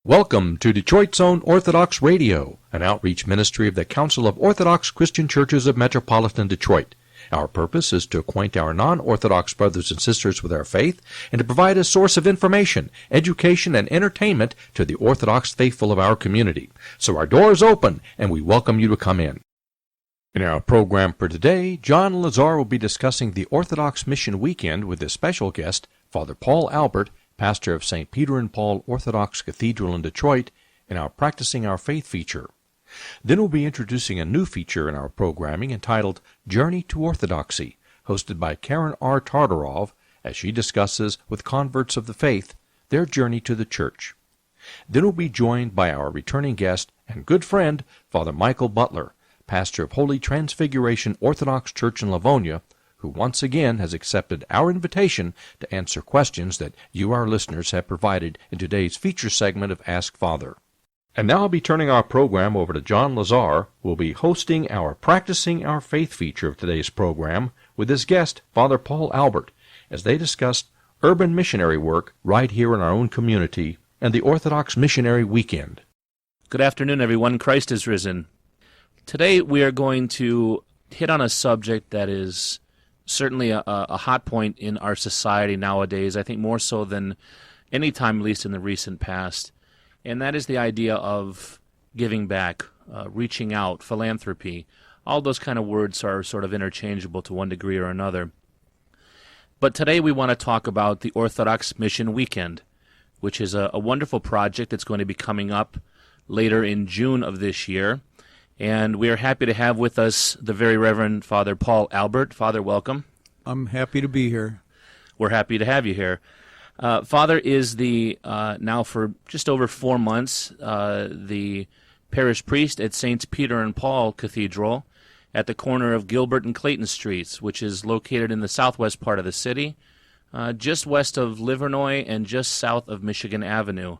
Welcome to Detroit's own Orthodox Radio, an outreach ministry of the Council of Orthodox Christian Churches of Metropolitan Detroit. Our purpose is to acquaint our non-Orthodox brothers and sisters with our faith and to provide a source of information, education, and entertainment to the Orthodox faithful of our community. So our door is open, and we welcome you to come in. In our program for today, John Lazar will be discussing the Orthodox Mission Weekend with his special guest, Father Paul Albert, pastor of St. Peter and Paul Orthodox Cathedral in Detroit, in our Practicing Our Faith feature. Then we'll be introducing a new feature in our programming entitled Journey to Orthodoxy, hosted by Karen R. Tartarov, as she discusses with converts of the faith their journey to the church. Then we'll be joined by our returning guest and good friend, Father Michael Butler, pastor of Holy Transfiguration Orthodox Church in Livonia, who once again has accepted our invitation to answer questions that you, our listeners, have provided in today's feature segment of Ask Father. And now I'll be turning our program over to John Lazar, who will be hosting our Practicing Our Faith feature of today's program with his guest, Father Paul Albert, as they discuss urban missionary work right here in our own community and the Orthodox Missionary Weekend. Good afternoon, everyone. Christ is risen. Today we are going to hit on a subject that is certainly a hot point in our society nowadays, I think more so than any time, at least in the recent past, and that is the idea of giving back, reaching out, philanthropy. All those kind of words are sort of interchangeable to one degree or another. But today we want to talk about the Orthodox Mission Weekend, which is a wonderful project that's going to be coming up later in June of this year. And we are happy to have with us the Very Reverend Father Paul Albert. Father, welcome. I'm happy to be here. We're happy to have you here. Father is the, now for just over 4 months, the parish priest at St. Peter and Paul Cathedral at the corner of Gilbert and Clayton Streets, which is located in the southwest part of the city, just west of Livernois and just south of Michigan Avenue.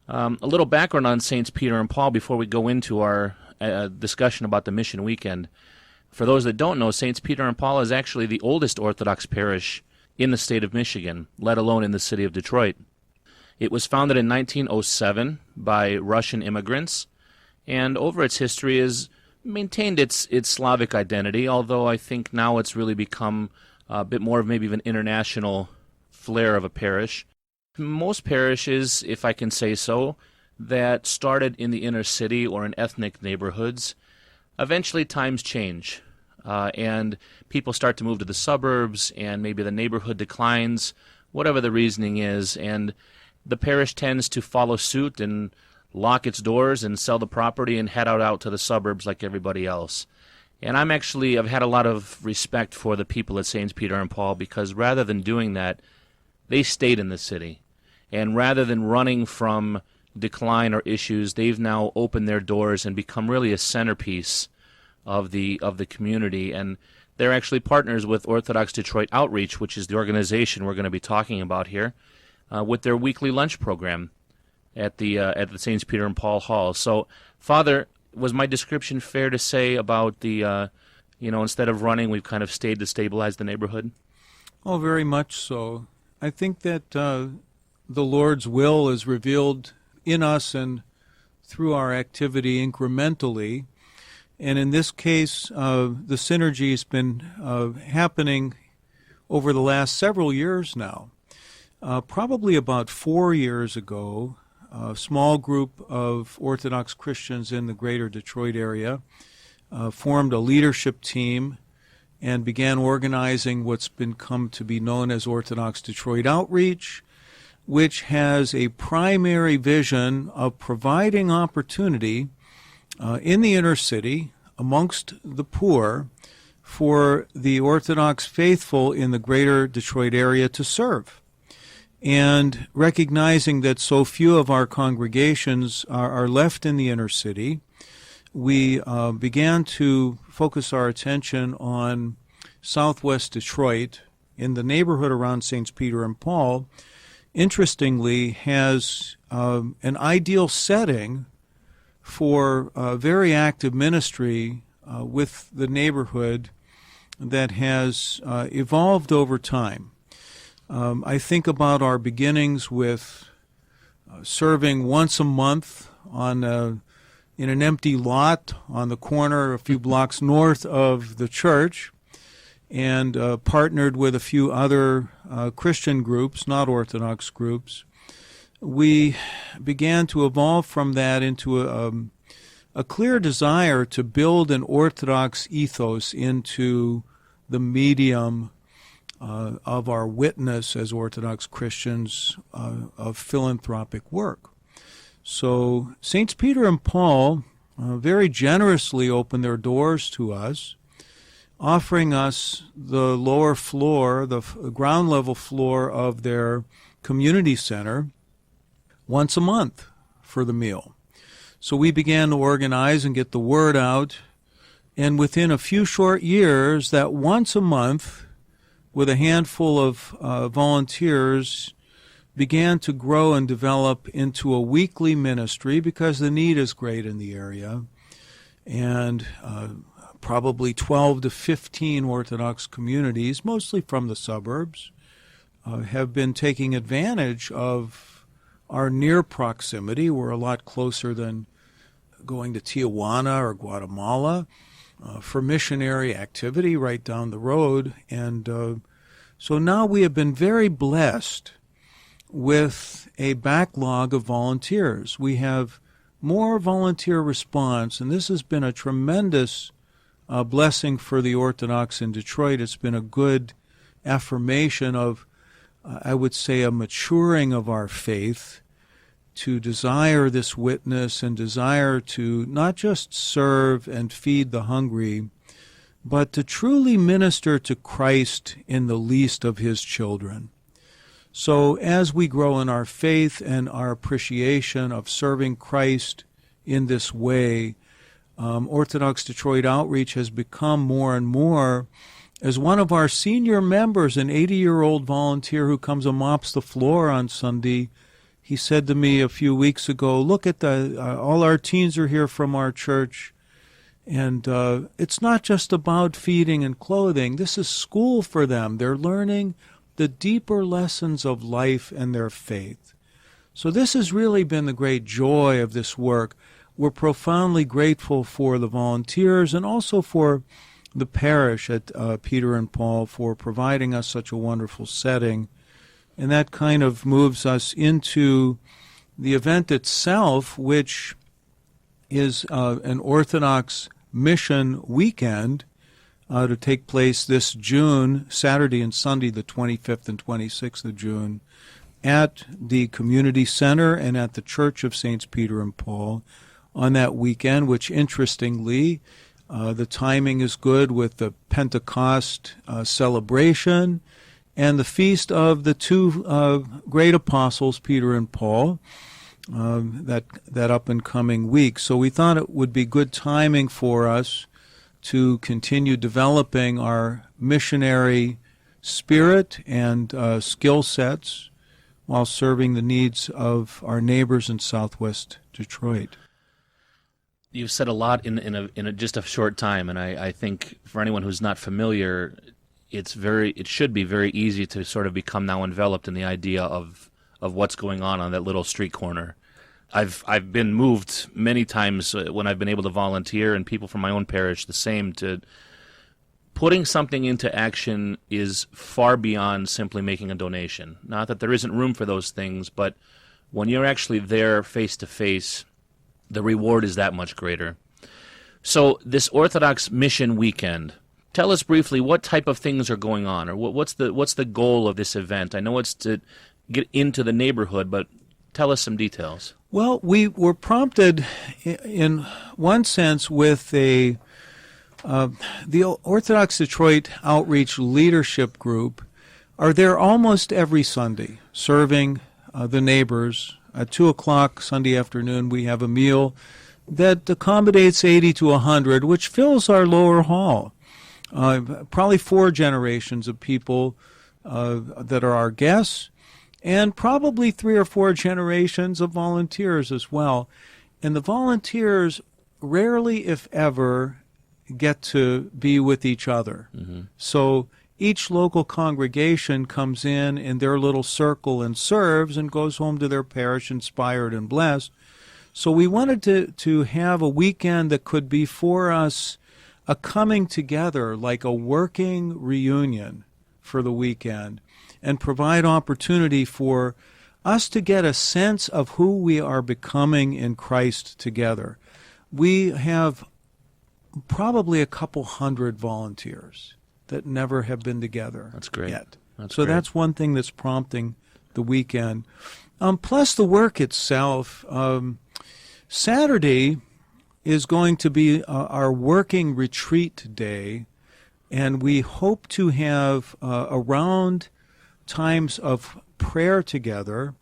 A little background on St. Peter and Paul before we go into our discussion about the Mission Weekend. For those that don't know, St. Peter and Paul is actually the oldest Orthodox parish in the state of Michigan, let alone in the city of Detroit. It was founded in 1907 by Russian immigrants, and over its history has maintained its Slavic identity, although I think now it's really become a bit more of maybe of an international flair of a parish. Most parishes, if I can say so, that started in the inner city or in ethnic neighborhoods, eventually times change, and people start to move to the suburbs, and maybe the neighborhood declines, whatever the reasoning is, and the parish tends to follow suit and lock its doors and sell the property and head out to the suburbs like everybody else. And I've had a lot of respect for the people at St. Peter and Paul, because rather than doing that, they stayed in the city. And rather than running from decline or issues, they've now opened their doors and become really a centerpiece of the community. And they're actually partners with Orthodox Detroit Outreach, which is the organization we're going to be talking about here, with their weekly lunch program at the St. Peter and Paul Hall. So, Father, was my description fair to say about the instead of running, we've kind of stayed to stabilize the neighborhood? Oh, very much so. I think that the Lord's will is revealed in us and through our activity incrementally. And in this case, the synergy has been happening over the last several years now. Probably about 4 years ago, a small group of Orthodox Christians in the greater Detroit area formed a leadership team and began organizing what's come to be known as Orthodox Detroit Outreach, which has a primary vision of providing opportunity in the inner city amongst the poor for the Orthodox faithful in the greater Detroit area to serve. And recognizing that so few of our congregations are left in the inner city, we began to focus our attention on southwest Detroit in the neighborhood around St. Peter and Paul. Interestingly, has an ideal setting for very active ministry with the neighborhood that has evolved over time. I think about our beginnings with serving once a month in an empty lot on the corner a few blocks north of the church, and partnered with a few other Christian groups, not Orthodox groups. We began to evolve from that into a clear desire to build an Orthodox ethos into the medium of our witness as Orthodox Christians of philanthropic work. So Saints Peter and Paul very generously opened their doors to us, offering us the lower floor, the ground level floor of their community center once a month for the meal. So we began to organize and get the word out, and within a few short years, that once a month, with a handful of volunteers, began to grow and develop into a weekly ministry because the need is great in the area. And probably 12 to 15 Orthodox communities, mostly from the suburbs, have been taking advantage of our near proximity. We're a lot closer than going to Tijuana or Guatemala for missionary activity right down the road. And so now we have been very blessed with a backlog of volunteers. We have more volunteer response, and this has been a tremendous blessing for the Orthodox in Detroit. It's been a good affirmation of, I would say, a maturing of our faith to desire this witness and desire to not just serve and feed the hungry, but to truly minister to Christ in the least of his children. So as we grow in our faith and our appreciation of serving Christ in this way, Orthodox Detroit Outreach has become more and more, as one of our senior members, an 80-year-old volunteer who comes and mops the floor on Sunday, he said to me a few weeks ago, look at all our teens are here from our church, and it's not just about feeding and clothing. This is school for them. They're learning the deeper lessons of life and their faith. So this has really been the great joy of this work. We're profoundly grateful for the volunteers and also for the parish at Peter and Paul for providing us such a wonderful setting. And that kind of moves us into the event itself, which is an Orthodox mission weekend to take place this June, Saturday and Sunday, the 25th and 26th of June, at the Community Center and at the Church of Saints Peter and Paul on that weekend, which interestingly, the timing is good with the Pentecost celebration and the feast of the two great apostles, Peter and Paul, that up-and-coming week. So we thought it would be good timing for us to continue developing our missionary spirit and skill sets while serving the needs of our neighbors in Southwest Detroit. You've said a lot in just a short time, and I think for anyone who's not familiar, it should be very easy to sort of become now enveloped in the idea of what's going on that little street corner. I've been moved many times when I've been able to volunteer, and people from my own parish the same, to putting something into action is far beyond simply making a donation. Not that there isn't room for those things, but when you're actually there face to face, the reward is that much greater. So this Orthodox Mission Weekend, tell us briefly what type of things are going on, or what's the goal of this event? I know it's to get into the neighborhood, but tell us some details. Well, we were prompted in one sense with the Orthodox Detroit Outreach Leadership Group are there almost every Sunday serving the neighbors. At 2 o'clock Sunday afternoon, we have a meal that accommodates 80 to 100, which fills our lower hall. Probably 4 generations of people that are our guests, and probably 3 or 4 generations of volunteers as well. And the volunteers rarely, if ever, get to be with each other. Mm-hmm. So each local congregation comes in their little circle and serves and goes home to their parish inspired and blessed. So we wanted to have a weekend that could be for us a coming together, like a working reunion for the weekend, and provide opportunity for us to get a sense of who we are becoming in Christ together. We have probably a couple hundred volunteers that never have been together. That's great. Yet. That's that's one thing that's prompting the weekend. Plus the work itself. Saturday is going to be our working retreat day, and we hope to have around times of prayer together,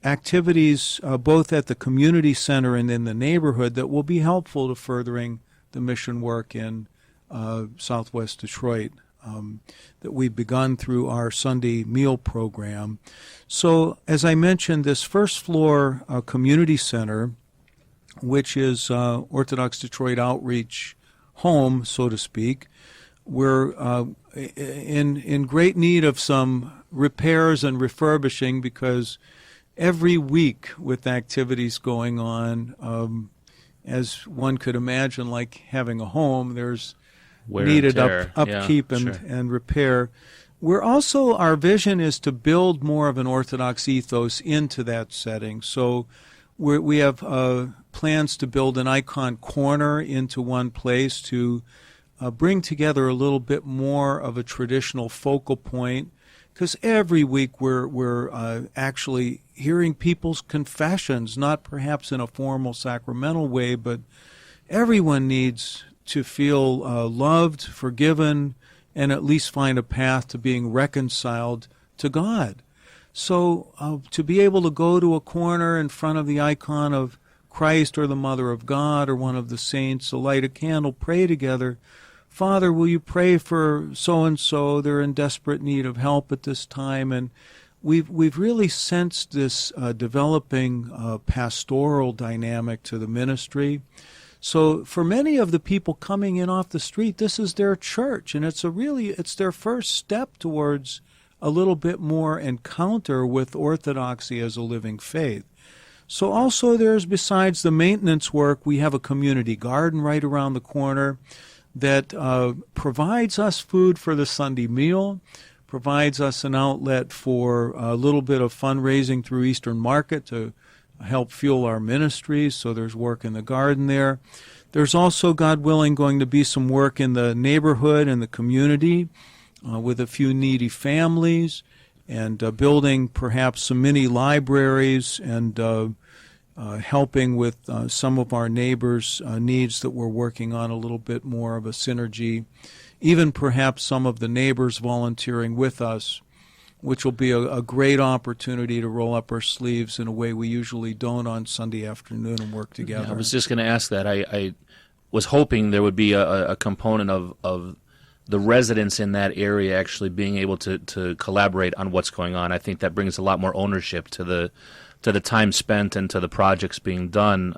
activities both at the community center and in the neighborhood that will be helpful to furthering the mission work in Southwest Detroit that we've begun through our Sunday meal program. So, as I mentioned, this first floor community center, which is Orthodox Detroit Outreach home, so to speak, we're in great need of some repairs and refurbishing because every week with activities going on, as one could imagine, like having a home, there's needed upkeep and repair. We're also, our vision is to build more of an Orthodox ethos into that setting. So we have plans to build an icon corner into one place to bring together a little bit more of a traditional focal point, because every week we're actually hearing people's confessions, not perhaps in a formal sacramental way, but everyone needs to feel loved, forgiven, and at least find a path to being reconciled to God. So to be able to go to a corner in front of the icon of Christ or the Mother of God or one of the saints, to light a candle, pray together, Father, will you pray for so-and-so? They're in desperate need of help at this time. And we've really sensed this developing pastoral dynamic to the ministry. So for many of the people coming in off the street, this is their church, and it's their first step towards a little bit more encounter with orthodoxy as a living faith. So also there's, besides the maintenance work, we have a community garden right around the corner that provides us food for the Sunday meal, provides us an outlet for a little bit of fundraising through Eastern Market to help fuel our ministries, so there's work in the garden there. There's also, God willing, going to be some work in the neighborhood and the community with a few needy families, and building perhaps some mini libraries and helping with some of our neighbors' needs that we're working on a little bit more of a synergy, even perhaps some of the neighbors volunteering with us, which will be a great opportunity to roll up our sleeves in a way we usually don't on Sunday afternoon and work together. Yeah, I was just going to ask that. I was hoping there would be a component of the residents in that area actually being able to collaborate on what's going on. I think that brings a lot more ownership to the time spent and to the projects being done.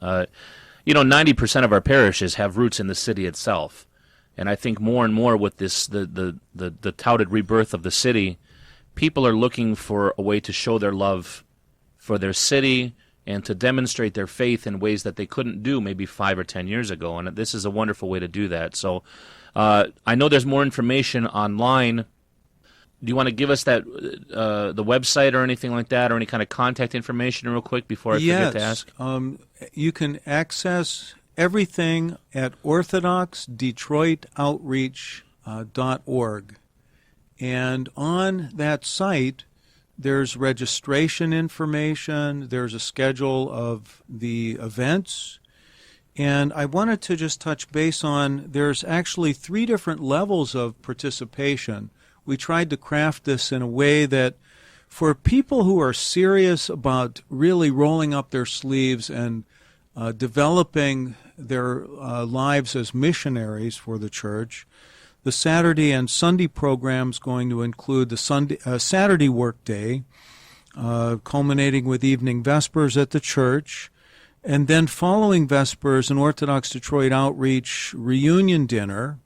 90% of our parishes have roots in the city itself, and I think more and more with this the touted rebirth of the city, people are looking for a way to show their love for their city and to demonstrate their faith in ways that they couldn't do maybe 5 or 10 years ago, and this is a wonderful way to do that. So I know there's more information online. Do you want to give us that the website or anything like that, or any kind of contact information real quick before I forget to ask? You can access everything at orthodoxdetroitoutreach.org. And on that site, there's registration information, there's a schedule of the events, and I wanted to just touch base on, there's actually 3 different levels of participation. We tried to craft this in a way that for people who are serious about really rolling up their sleeves and developing their lives as missionaries for the church, the Saturday and Sunday program is going to include the Saturday workday, culminating with evening Vespers at the church, and then following Vespers, an Orthodox Detroit Outreach reunion dinner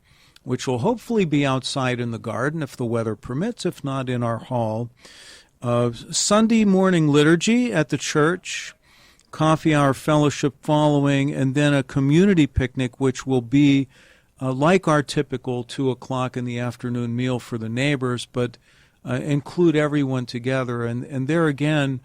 which will hopefully be outside in the garden if the weather permits, if not in our hall. Sunday morning liturgy at the church, coffee hour fellowship following, and then a community picnic, which will be like our typical 2 o'clock in the afternoon meal for the neighbors, but include everyone together. And there again,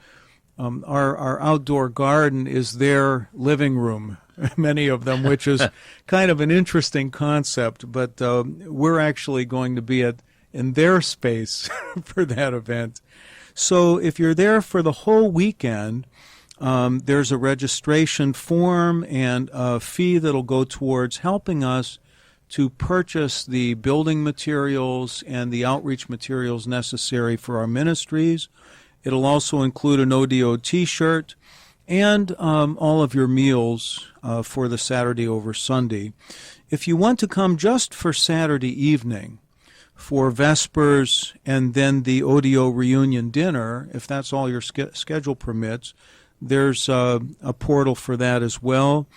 our outdoor garden is their living room, many of them, which is kind of an interesting concept, but we're actually going to be in their space for that event. So if you're there for the whole weekend, there's a registration form and a fee that'll go towards helping us to purchase the building materials and the outreach materials necessary for our ministries. It'll also include an ODO T-shirt and all of your meals for the Saturday over Sunday. If you want to come just for Saturday evening, for Vespers and then the ODO reunion dinner, if that's all your schedule permits, there's a portal for that as well.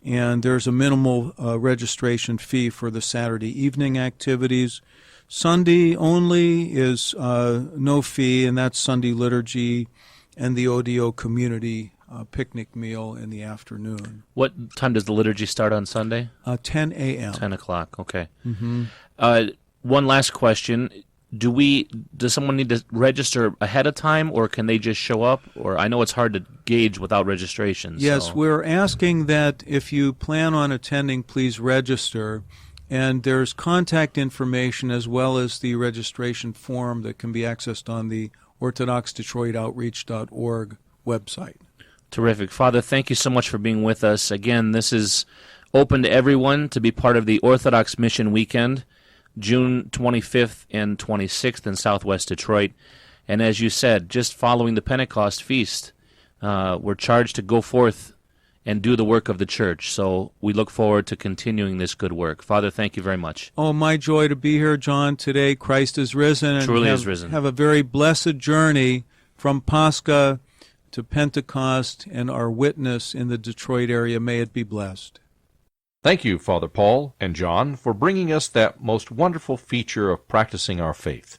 And there's a minimal registration fee for the Saturday evening activities. Sunday only is no fee, and that's Sunday liturgy and the ODO community picnic meal in the afternoon. What time does the liturgy start on Sunday? 10 a.m. 10 o'clock, okay. Mm-hmm. One last question. Does someone need to register ahead of time, or can they just show up? Or I know it's hard to gauge without registration. Yes, so. We're asking that if you plan on attending, please register. And there's contact information as well as the registration form that can be accessed on the orthodoxdetroitoutreach.org website. Terrific. Father, thank you so much for being with us. Again, this is open to everyone to be part of the Orthodox Mission Weekend, June 25th and 26th in Southwest Detroit. And as you said, just following the Pentecost feast, we're charged to go forth and do the work of the church. So we look forward to continuing this good work. Father, thank you very much. Oh, my joy to be here, John, today. Christ is risen. And Truly is risen. Have a very blessed journey from Pascha to Pentecost and our witness in the Detroit area. May it be blessed. Thank you, Father Paul and John, for bringing us that most wonderful feature of practicing our faith.